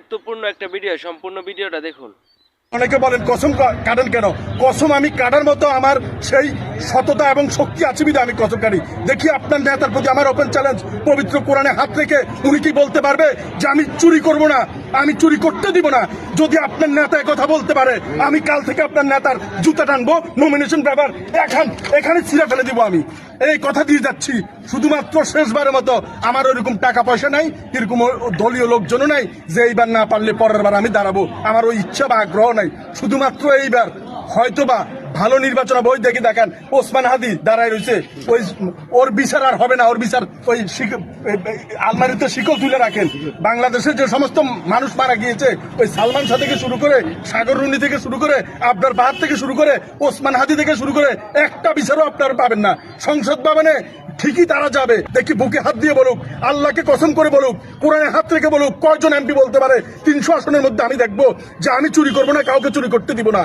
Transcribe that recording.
গুরুত্বপূর্ণ একটা ভিডিও, সম্পূর্ণ ভিডিওটা দেখুন। অনেকে বলেন কসম কাটেন কেন? কসম আমি কাটার মতো আমার সেই সততা এবং শক্তি আছে বিধে আমি কসম কাটি। দেখি আপনার নেতার প্রতি আমার ওপেন চ্যালেঞ্জ, পবিত্র কোরআনে হাত রেখে উনি কি বলতে পারবে যে আমি চুরি করব না, আমি চুরি করতে দিব না? যদি আপনার নেতা কথা বলতে পারে, আমি কাল থেকে আপনার নেতার জুতা টানবো, নমিনেশন পেপার এখানে ছিঁড়ে ফেলে দিব। আমি এই কথা দিয়ে যাচ্ছি। শুধুমাত্র শেষবারের মতো, আমার ওইরকম টাকা পয়সা নাই, এরকম দলীয় লোকজনও নাই যে এইবার না পারলে পরের বার আমি দাঁড়াবো। আমার ওই ইচ্ছা বা আগ্রহ নাই। শুধুমাত্র এইবার হয়তোবা ভালো নির্বাচন বই দেখে দেখেন ওসমান হাদি দাঁড়ায় রয়েছে, ওই ওর বিচার আর হবে না। ওর বিচার ওই আলমারিতে শিকল তুলে রাখেন। বাংলাদেশের যে সমস্ত মানুষ মারা গিয়েছে, ওই সালমান শাহ থেকে শুরু করে, সাগর রুনি থেকে শুরু করে, আবদার বাহার থেকে শুরু করে, ওসমান হাদি থেকে শুরু করে, একটা বিচারও আপনারা পাবেন না। সংসদ ভবনে ঠিকই তারা যাবে, দেখি বুকে হাত দিয়ে বলুক, আল্লাহকে কসম করে বলুক, কোরআনে হাত রেখে বলুক, কয়জন এমপি বলতে পারে 300 আসনের মধ্যে আমি দেখবো যে আমি চুরি করবো না, কাউকে চুরি করতে দিব না।